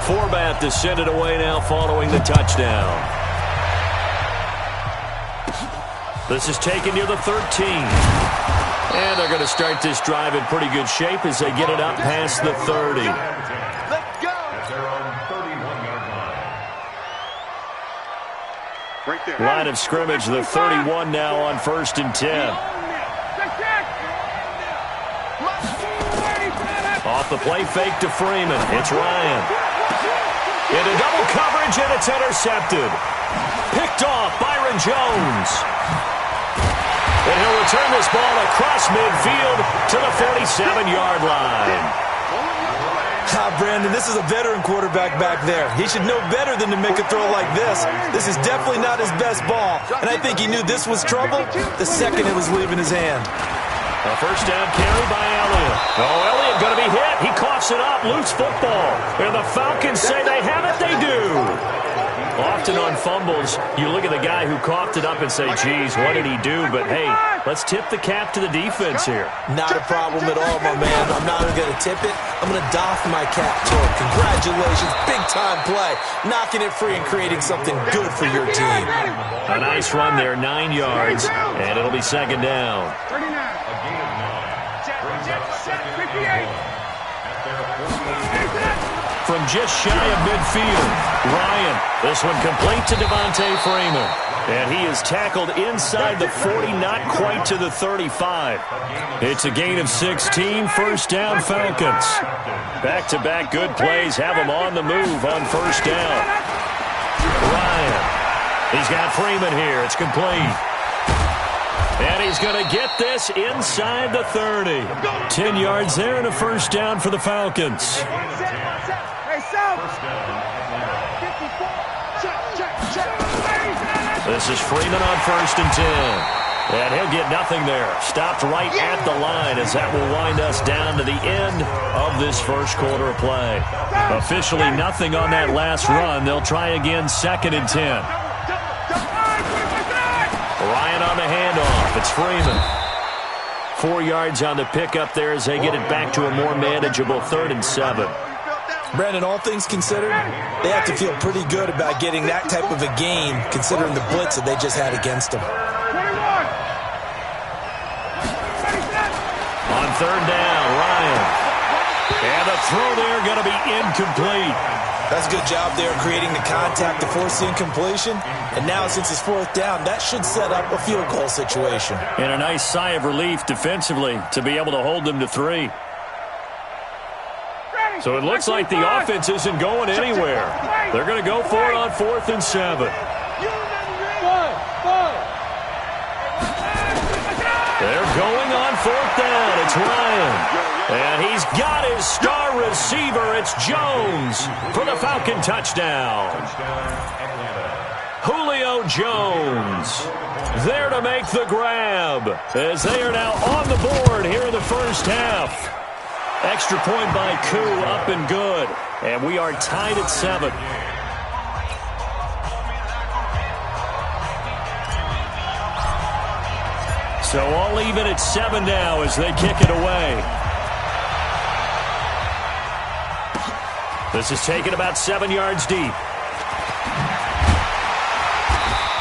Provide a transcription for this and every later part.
Forbat to send it away now following the touchdown. This is taken near the 13. And they're going to start this drive in pretty good shape as they get it up past the 30. Let's go. Line of scrimmage, the 31 now on 1st and 10. Off the play fake to Freeman. It's Ryan. Into double coverage, and it's intercepted. Picked off Byron Jones. And he'll return this ball across midfield to the 47-yard line. Brandon, this is a veteran quarterback back there. He should know better than to make a throw like this. This is definitely not his best ball, and I think he knew this was trouble the second it was leaving his hand. A first down carry by Elliott. Oh, Elliott going to be hit. He coughs it up. Loose football. And the Falcons say they have it. They do. Often on fumbles, you look at the guy who coughed it up and say, geez, what did he do? But, hey, let's tip the cap to the defense here. Not a problem at all, my man. I'm not even going to tip it. I'm going to doff my cap to him. Congratulations. Big-time play. Knocking it free and creating something good for your team. A nice run there, 9 yards, and it'll be second down. From just shy of midfield, Ryan. This one complete to Devontae Freeman. And he is tackled inside the 40, not quite to the 35. It's a gain of 16, first down Falcons. Back-to-back good plays have them on the move on first down. Ryan. He's got Freeman here. It's complete. And he's going to get this inside the 30. 10 yards there and a first down for the Falcons. This is Freeman on 1st and 10. And he'll get nothing there. Stopped right at the line as that will wind us down to the end of this first quarter of play. Officially nothing on that last run. They'll try again 2nd and 10. Ryan on the handoff. It's Freeman. 4 yards on the pickup there as they get it back to a more manageable 3rd and 7. Brandon, all things considered, they have to feel pretty good about getting that type of a game considering the blitz that they just had against them. On 3rd down, Ryan. And the throw there going to be incomplete. That's a good job there creating the contact to force the incompletion. And now since it's 4th down, that should set up a field goal situation. And a nice sigh of relief defensively to be able to hold them to 3. So it looks like the offense isn't going anywhere. They're going to go for it on 4th and 7. They're going on 4th down. It's Ryan. And he's got his star receiver. It's Jones for the Falcon touchdown. Julio Jones there to make the grab as they are now on the board here in the first half. Extra point by Koo, up and good. And we are tied at 7. So all even at 7 now as they kick it away. This is taken about 7 yards deep.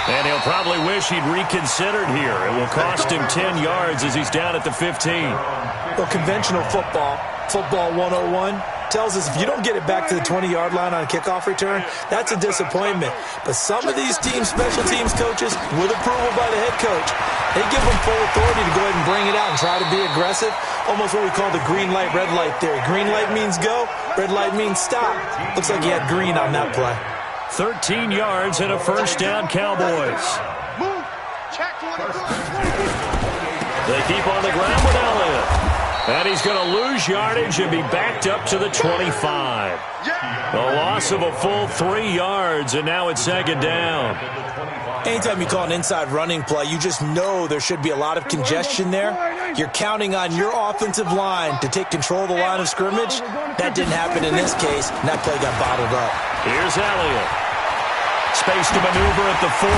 And he'll probably wish he'd reconsidered here. It will cost him 10 yards as he's down at the 15. Well, conventional football 101, tells us if you don't get it back to the 20-yard line on a kickoff return, that's a disappointment. But some of these teams, special teams coaches, with approval by the head coach, they give them full authority to go ahead and bring it out and try to be aggressive. Almost what we call the green light, red light theory. Green light means go, red light means stop. Looks like he had green on that play. 13 yards and a first down, Cowboys. They keep on the ground with Elliott. And he's going to lose yardage and be backed up to the 25. A loss of a full 3 yards, and now it's 2nd down. Anytime you call an inside running play, you just know there should be a lot of congestion there. You're counting on your offensive line to take control of the line of scrimmage. That didn't happen in this case, and that play got bottled up. Here's Elliott. Space to maneuver at the 40.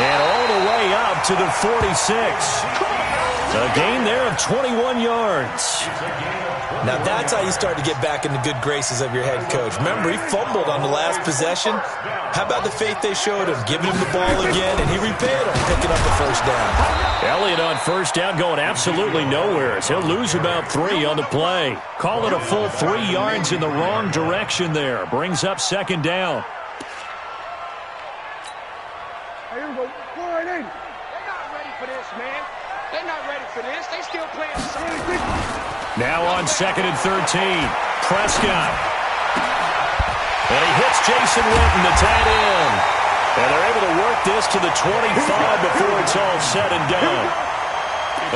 And all the way up to the 46. A gain there of 21 yards. Now that's how you start to get back in the good graces of your head coach. Remember, he fumbled on the last possession. How about the faith they showed him, giving him the ball again, and he repaid him, picking up the first down. Elliott on first down going absolutely nowhere. So he'll lose about 3 on the play. Call it a full 3 yards in the wrong direction there. Brings up second down. Here we go. Go right in. They're not ready for this, man. They're not ready for this. They still playing the Now on 2nd and 13. Prescott. And he hits Jason Witten, the tight end. And they're able to work this to the 25 before it's all said and done.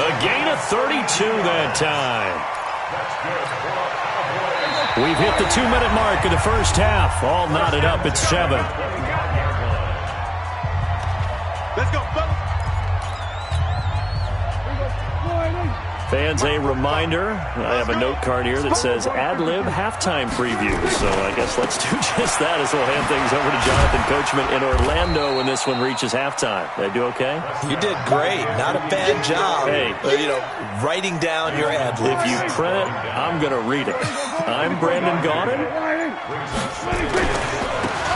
A gain of 32 that time. We've hit the 2-minute mark in the first half. All knotted up at 7. Let's go, fellas. Fans, a reminder, I have a note card here that says ad-lib halftime preview. So I guess let's do just that as we'll hand things over to Jonathan Coachman in Orlando when this one reaches halftime. Did I do okay? You did great. Not a bad job. Hey. Writing down your ad-libs. If you print it, I'm going to read it. I'm Brandon Gaudin.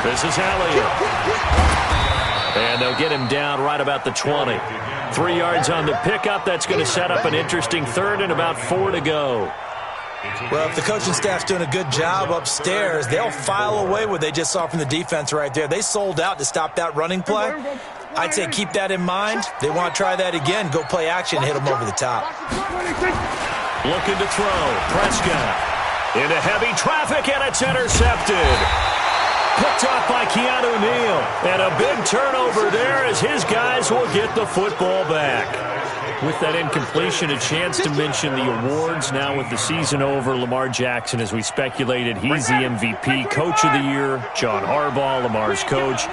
This is Elliott. And they'll get him down right about the 20. 3 yards on the pickup. That's going to set up an interesting third and about 4 to go. Well, if the coaching staff's doing a good job upstairs, they'll file away what they just saw from the defense right there. They sold out to stop that running play. I'd say keep that in mind. They want to try that again. Go play action and hit them over the top. Looking to throw. Prescott into heavy traffic, and it's intercepted. Picked off by Keanu Neal. And a big turnover there as his guys will get the football back. With that incompletion, a chance to mention the awards. Now with the season over, Lamar Jackson, as we speculated, he's the MVP, Coach of the Year. John Harbaugh, Lamar's coach.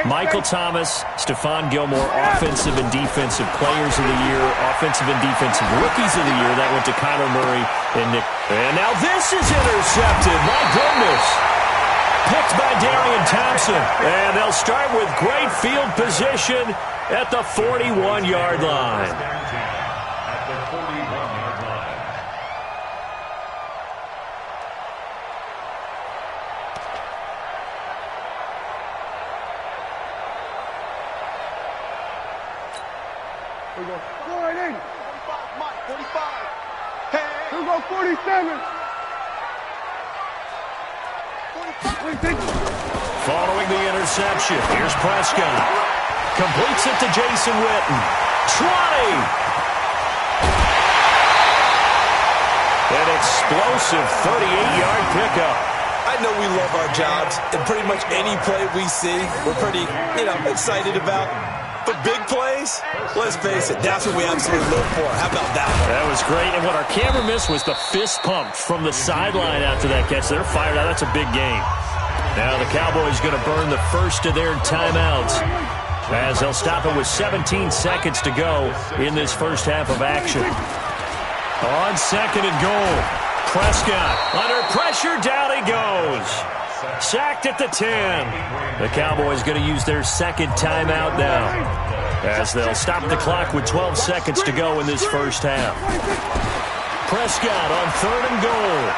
Michael Thomas, Stephon Gilmore, Offensive and Defensive Players of the Year. Offensive and Defensive Rookies of the Year. That went to Kyler Murray and Nick. And now this is intercepted. My goodness. Picked by Darian Thompson. And they'll start with great field position at the 41-yard line. Here we go. Go right in. 45, Mike, 45. Hey. Here we go, 47. 45. Following the interception, here's Prescott. Completes it to Jason Witten. 20. An explosive 38-yard pickup. I know we love our jobs, and pretty much any play we see, we're pretty, excited about. But big plays, let's face it, that's what we absolutely live for. How about that one? That was great, and what our camera missed was the fist pump from the sideline after that catch. They're fired out. That's a big game. Now the Cowboys going to burn the first of their timeouts as they'll stop it with 17 seconds to go in this first half of action. On 2nd and goal, Prescott under pressure, down he goes. Sacked at the 10. The Cowboys going to use their second timeout now as they'll stop the clock with 12 seconds to go in this first half. Prescott on 3rd and goal.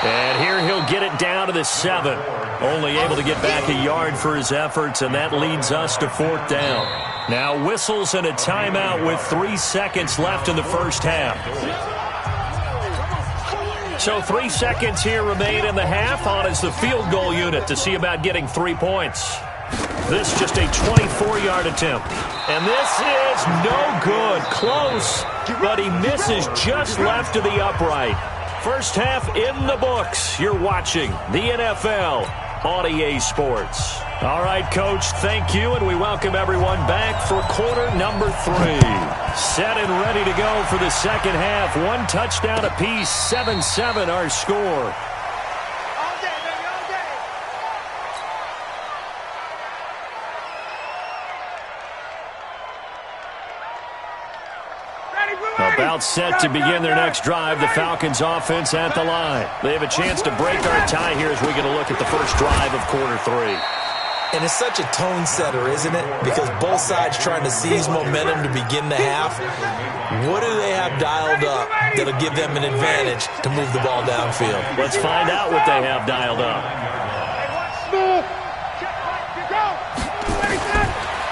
And here he'll get it down to the 7. Only able to get back a yard for his efforts, and that leads us to 4th down. Now whistles and a timeout with 3 seconds left in the first half. So 3 seconds here remain in the half. On is the field goal unit to see about getting 3 points. This just a 24-yard attempt. And this is no good. Close, but he misses just left of the upright. First half in the books. You're watching the NFL on EA Sports. All right, Coach, thank you, and we welcome everyone back for quarter number 3. Set and ready to go for the second half. 1 touchdown apiece, 7-7 our score. About set to begin their next drive, the Falcons offense at the line. They have a chance to break our tie here as we get a look at the first drive of quarter 3. And it's such a tone setter, isn't it? Because both sides trying to seize momentum to begin the half. What do they have dialed up that'll give them an advantage to move the ball downfield? Let's find out what they have dialed up.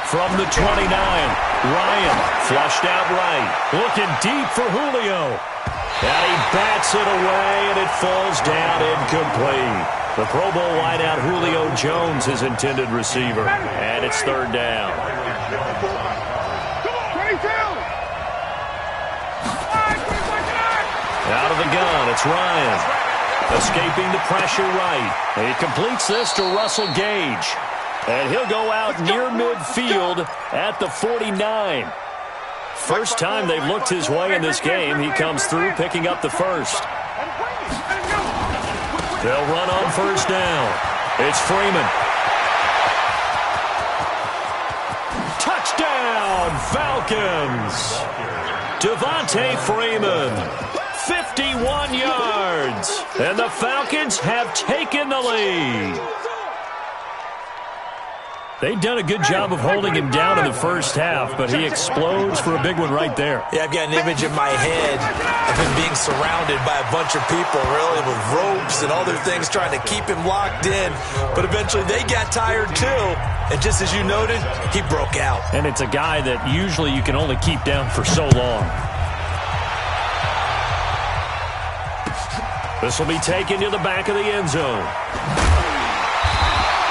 From the 29, Ryan flushed out right. Looking deep for Julio. And he bats it away, and it falls down incomplete. The Pro Bowl wideout Julio Jones, his intended receiver. And it's third down. Out of the gun, it's Ryan. Escaping the pressure right. He completes this to Russell Gage. And he'll go out near midfield at the 49. First time they've looked his way in this game. He comes through picking up the first. They'll run on first down. It's Freeman. Touchdown, Falcons. Devontae Freeman, 51 yards. And the Falcons have taken the lead. They've done a good job of holding him down in the first half, but he explodes for a big one right there. Yeah, I've got an image in my head of him being surrounded by a bunch of people, really, with ropes and other things trying to keep him locked in. But eventually they got tired, too. And just as you noted, he broke out. And it's a guy that usually you can only keep down for so long. This will be taken to the back of the end zone.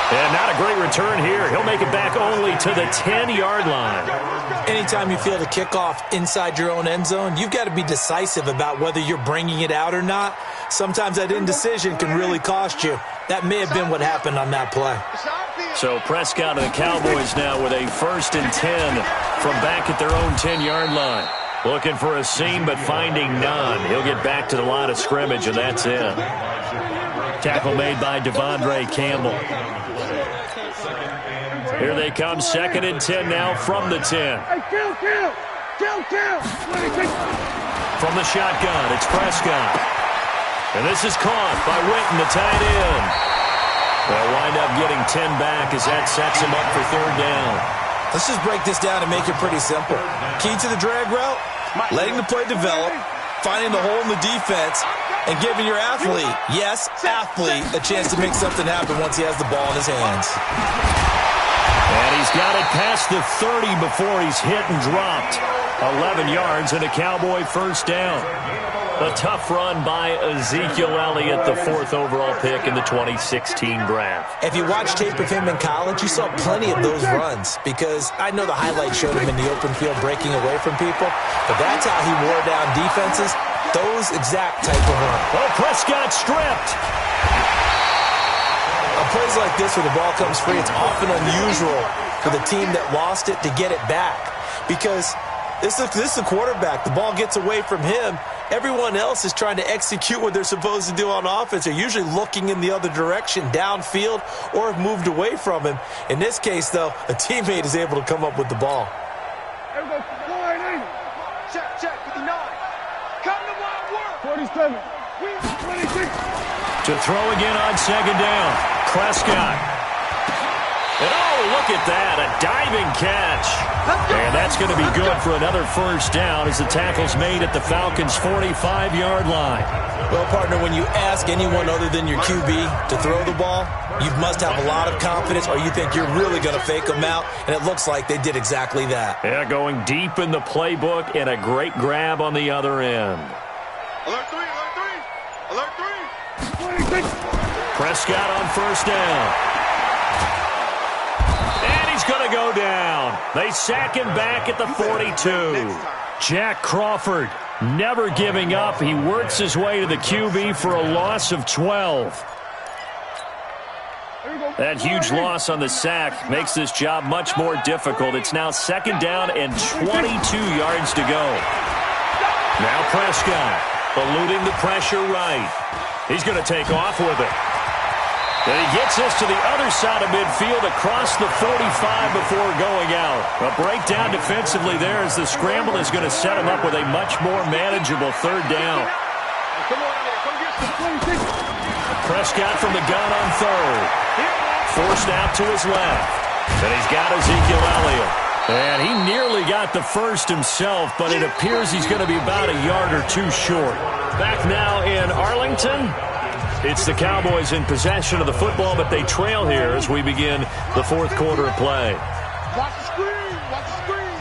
And not a great return here. He'll make it back only to the 10-yard line. Anytime you field a kickoff inside your own end zone, you've got to be decisive about whether you're bringing it out or not. Sometimes that indecision can really cost you. That may have been what happened on that play. So Prescott and the Cowboys now with a 1st and 10 from back at their own 10-yard line. Looking for a seam, but finding none. He'll get back to the line of scrimmage, and that's it. Tackle made by Devondre Campbell. Here they come, 2nd and 10 now from the 10. From the shotgun, it's Prescott. And this is caught by Witten, the tight end. They'll wind up getting 10 back as that sets him up for third down. Let's just break this down and make it pretty simple. Key to the drag route, letting the play develop, finding the hole in the defense, and giving your athlete, yes, athlete, a chance to make something happen once he has the ball in his hands. And he's got it past the 30 before he's hit and dropped. 11 yards and a Cowboy first down. A tough run by Ezekiel Elliott, the 4th overall pick in the 2016 draft. If you watch tape of him in college, you saw plenty of those runs because I know the highlights showed him in the open field breaking away from people, but that's how he wore down defenses, those exact type of runs. Oh, Prescott stripped. On plays like this where the ball comes free, it's often unusual for the team that lost it to get it back because this is the quarterback. The ball gets away from him. Everyone else is trying to execute what they're supposed to do on offense. They're usually looking in the other direction, downfield, or have moved away from him. In this case, though, a teammate is able to come up with the ball. Check, 59. Come to my work. 47. 26. To throw again on 2nd down. Prescott. And oh, look at that, a diving catch. And that's going to be good for another first down as the tackle's made at the Falcons' 45-yard line. Well, partner, when you ask anyone other than your QB to throw the ball, you must have a lot of confidence or you think you're really going to fake them out, and it looks like they did exactly that. Yeah, going deep in the playbook and a great grab on the other end. Alert 3, alert 3, alert 3. 26. Prescott on first down. He's going to go down. They sack him back at the 42. Jack Crawford never giving up. He works his way to the QB for a loss of 12. That huge loss on the sack makes this job much more difficult. It's now 2nd down and 22 yards to go. Now Prescott eluding the pressure right. He's going to take off with it. And he gets us to the other side of midfield across the 45 before going out. A breakdown defensively there as the scramble is going to set him up with a much more manageable third down. Prescott from the gun on 3rd. forced out to his left. And he's got Ezekiel Elliott. And he nearly got the first himself, but it appears he's going to be about a yard or two short. Back now in Arlington. It's the Cowboys in possession of the football, but they trail here as we begin the fourth quarter of play. Watch the screen. Watch the screen.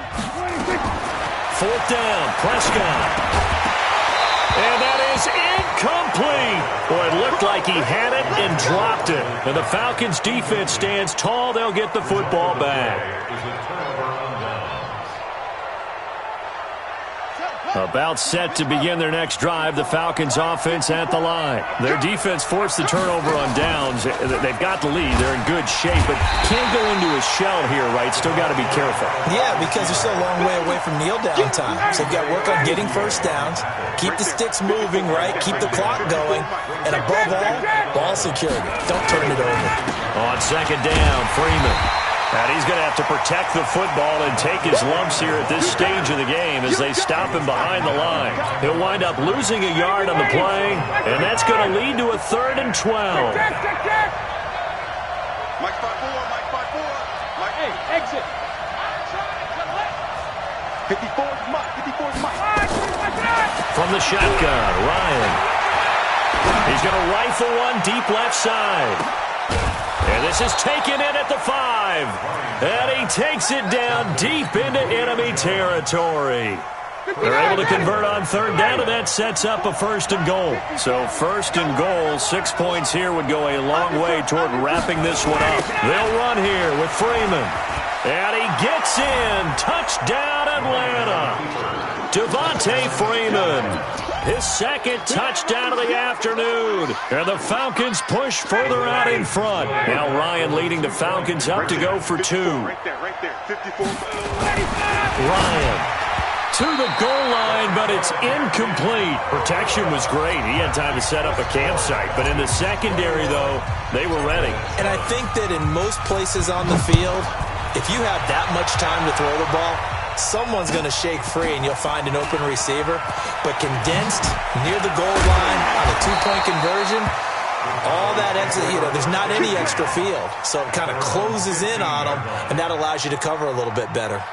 Fourth down, Prescott. And that is incomplete. Boy, it looked like he had it and dropped it. And the Falcons' defense stands tall. They'll get the football back. About set to begin their next drive, the Falcons offense at the line. Their defense forced the turnover on downs. They've got the lead. They're in good shape, but can't go into a shell here, right? Still got to be careful. Yeah, because they're still a long way away from kneel down time. So they've got to work on getting first downs, keep the sticks moving, right? Keep the clock going. And above all, ball security. Don't turn it over. On second down, Freeman. And he's going to have to protect the football and take his lumps here at this stage of the game as they stop him behind the line. He'll wind up losing a yard on the play, and that's going to lead to a 3rd and 12. Mike 5-4, Mike 5-4. Mike, hey, exit. 54's Mike, 54's Mike. From the shotgun, Ryan. He's going to rifle one deep left side. And this is taken in at the 5. And he takes it down deep into enemy territory. They're able to convert on 3rd down, and that sets up a 1st and goal. So 1st and goal, 6 points here would go a long way toward wrapping this one up. They'll run here with Freeman. And he gets in. Touchdown, Atlanta. Devontae Freeman. His 2nd touchdown of the afternoon. And the Falcons push further out in front. Now Ryan leading the Falcons up to go for 2. Right there, 54. Ryan to the goal line, but it's incomplete. Protection was great. He had time to set up a campsite. But in the secondary, though, they were ready. And I think that in most places on the field, if you have that much time to throw the ball, someone's going to shake free and you'll find an open receiver. But condensed near the goal line on a 2-point conversion, all that extra, there's not any extra field. So it kind of closes in on them, and that allows you to cover a little bit better.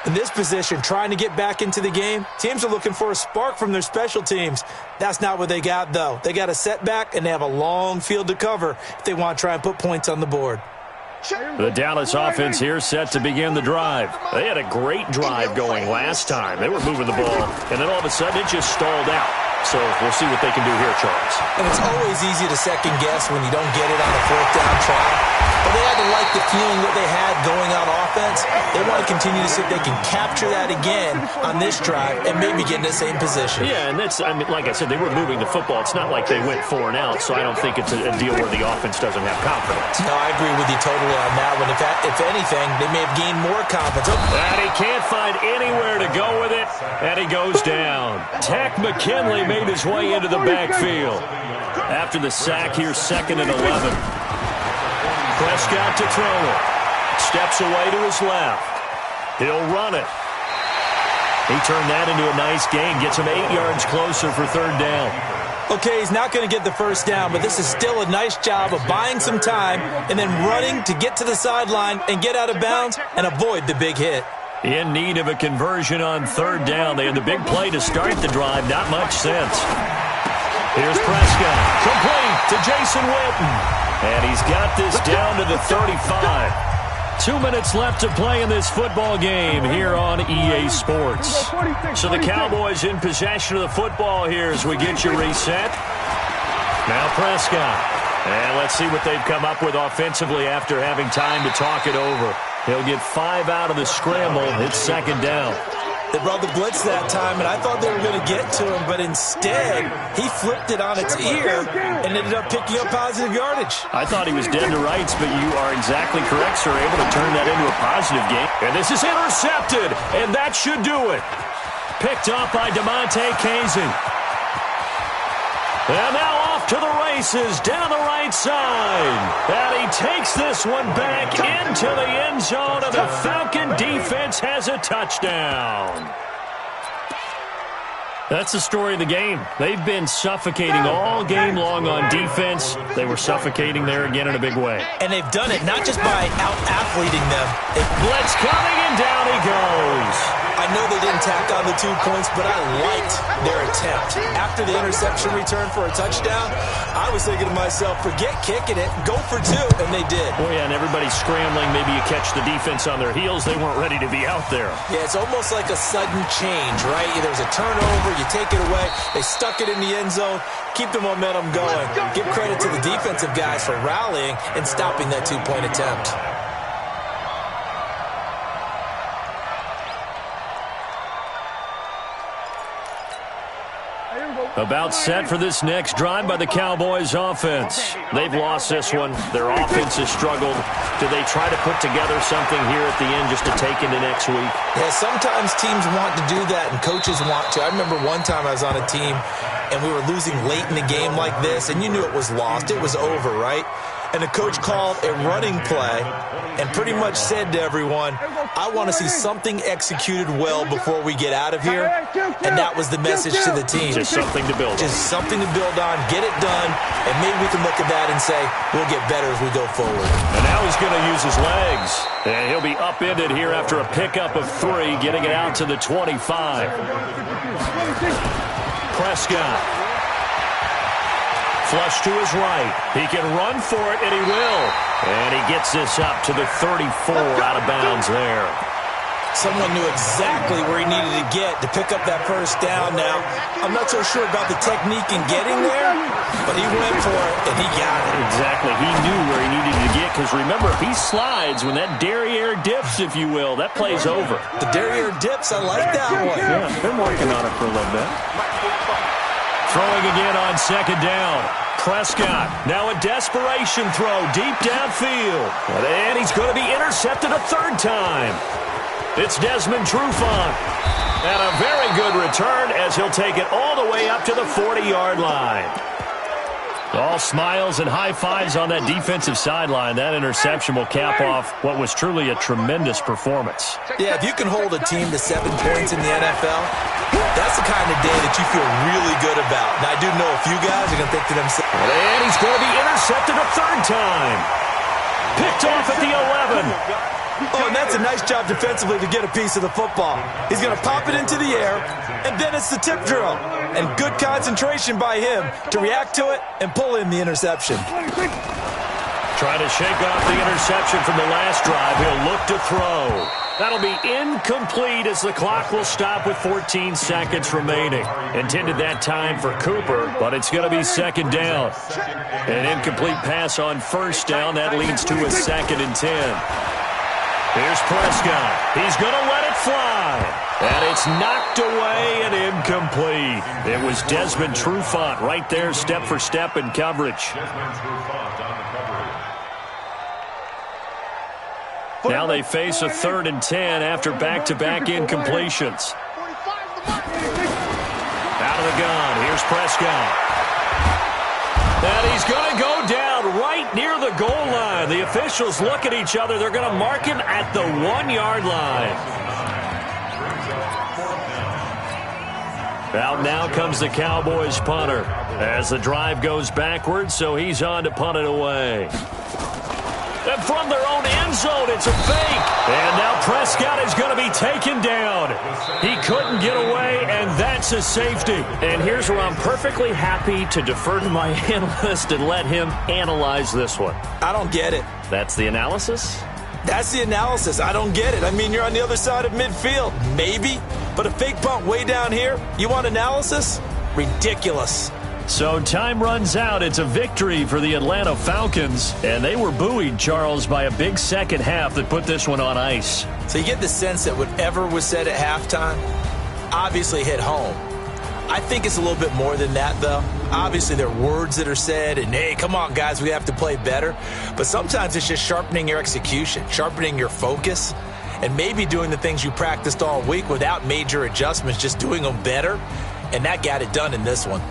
In this position, trying to get back into the game, teams are looking for a spark from their special teams. That's not what they got, though. They got a setback, and they have a long field to cover if they want to try and put points on the board. The Dallas offense here set to begin the drive. They had a great drive going last time. They were moving the ball, and then all of a sudden it just stalled out. So we'll see what they can do here, Charles. And it's always easy to second guess when you don't get it on a 4th down try. But they had to like the feeling that they had going on offense. They want to continue to see if they can capture that again on this drive and maybe get in the same position. Yeah, and that's, like I said, they were moving the football. It's not like they went 4 and out, so I don't think it's a deal where the offense doesn't have confidence. No, I agree with you totally on that one. If anything, they may have gained more confidence. And he can't find anywhere to go with it, and he goes down. Tack McKinley made his way into the backfield. After the sack here, 2nd and 11. Prescott to throw it. Steps away to his left. He'll run it. He turned that into a nice gain. Gets him 8 yards closer for 3rd down. Okay, he's not going to get the first down, but this is still a nice job of buying some time and then running to get to the sideline and get out of bounds and avoid the big hit. In need of a conversion on 3rd down. They had the big play to start the drive. Not much sense. Here's Prescott. Complete to Jason Witten. And he's got this down to the 35. 2 minutes left to play in this football game here on EA Sports. So the Cowboys in possession of the football here as we get you reset. Now Prescott. And let's see what they've come up with offensively after having time to talk it over. He'll get 5 out of the scramble. It's 2nd down. They brought the blitz that time, and I thought they were going to get to him, but instead, he flipped it on its ear and ended up picking up positive yardage. I thought he was dead to rights, but you are exactly correct, sir. Able to turn that into a positive game. And this is intercepted, and that should do it. Picked off by DeMonte Kazin. And now off to the races down the right side. And he takes this one back into the end zone, and the Falcon defense has a touchdown. That's the story of the game. They've been suffocating all game long on defense. They were suffocating there again in a big way. And they've done it not just by out-athleting them. Blitz coming, and down he goes. I know they didn't tack on the 2 points, but I liked their attempt. After the interception return for a touchdown, I was thinking to myself, forget kicking it, go for 2, and they did. Oh, yeah, and everybody's scrambling. Maybe you catch the defense on their heels. They weren't ready to be out there. Yeah, it's almost like a sudden change, right? There was a turnover, you take it away, they stuck it in the end zone, keep the momentum going. Give credit to the defensive guys for rallying and stopping that 2-point attempt. About set for this next drive by the Cowboys offense. They've lost this one. Their offense has struggled. Do they try to put together something here at the end just to take into next week? Yeah, sometimes teams want to do that and coaches want to. I remember one time I was on a team and we were losing late in the game like this, and you knew it was lost. It was over, right? And the coach called a running play and pretty much said to everyone, I want to see something executed well before we get out of here. And that was the message to the team. Just something to build on. Just something to build on, get it done, and maybe we can look at that and say, we'll get better as we go forward. And now he's going to use his legs. And he'll be upended here after a pickup of 3, getting it out to the 25. Prescott. Flush to his right. He can run for it, and he will. And he gets this up to the 34 out of bounds there. Someone knew exactly where he needed to get to pick up that first down. Now, I'm not so sure about the technique in getting there, but he went for it, and he got it. Exactly. He knew where he needed to get, because remember, if he slides, when that derriere dips, if you will, that play's over. The derriere dips, I like that one. Yeah, been working on it for a little bit. Throwing again on second down. Prescott, now a desperation throw deep downfield. And he's going to be intercepted a 3rd time. It's Desmond Trufant. And a very good return as he'll take it all the way up to the 40-yard line. All smiles and high fives on that defensive sideline. That interception will cap off what was truly a tremendous performance. Yeah, if you can hold a team to 7 points in the NFL, that's the kind of day that you feel really good about. And I do know a few guys are going to think to themselves. And he's going to be intercepted a 3rd time. Picked off at the 11. Oh, and that's a nice job defensively to get a piece of the football. He's going to pop it into the air, and then it's the tip drill. And good concentration by him to react to it and pull in the interception. Trying to shake off the interception from the last drive. He'll look to throw. That'll be incomplete as the clock will stop with 14 seconds remaining. Intended that time for Cooper, but it's going to be 2nd down. An incomplete pass on 1st down. That leads to a 2nd and 10. Here's Prescott. He's going to let it fly. And it's knocked away and incomplete. It was Desmond Trufant right there, step for step in coverage. Now they face a 3rd and 10 after back-to-back incompletions. Out of the gun. Here's Prescott. And he's going to go down right near the goal line. The officials look at each other. They're going to mark him at the 1-yard line. Out now comes the Cowboys punter as the drive goes backwards, so he's on to punt it away. And from their own end zone, it's a fake. And now Prescott is going to be taken down. He couldn't get away, and that's a safety. And here's where I'm perfectly happy to defer to my analyst and let him analyze this one. I don't get it. That's the analysis? That's the analysis. I don't get it. I mean, you're on the other side of midfield. Maybe. But a fake punt way down here? You want analysis? Ridiculous. So time runs out. It's a victory for the Atlanta Falcons. And they were buoyed, Charles, by a big second half that put this one on ice. So you get the sense that whatever was said at halftime obviously hit home. I think it's a little bit more than that, though. Obviously, there are words that are said, and, hey, come on, guys, we have to play better. But sometimes it's just sharpening your execution, sharpening your focus, and maybe doing the things you practiced all week without major adjustments, just doing them better. And that got it done in this one.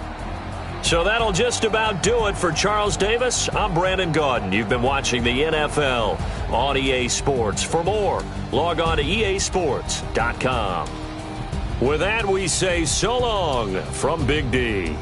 So that'll just about do it for Charles Davis. I'm Brandon Gaudin. You've been watching the NFL on EA Sports. For more, log on to easports.com. With that, we say so long from Big D.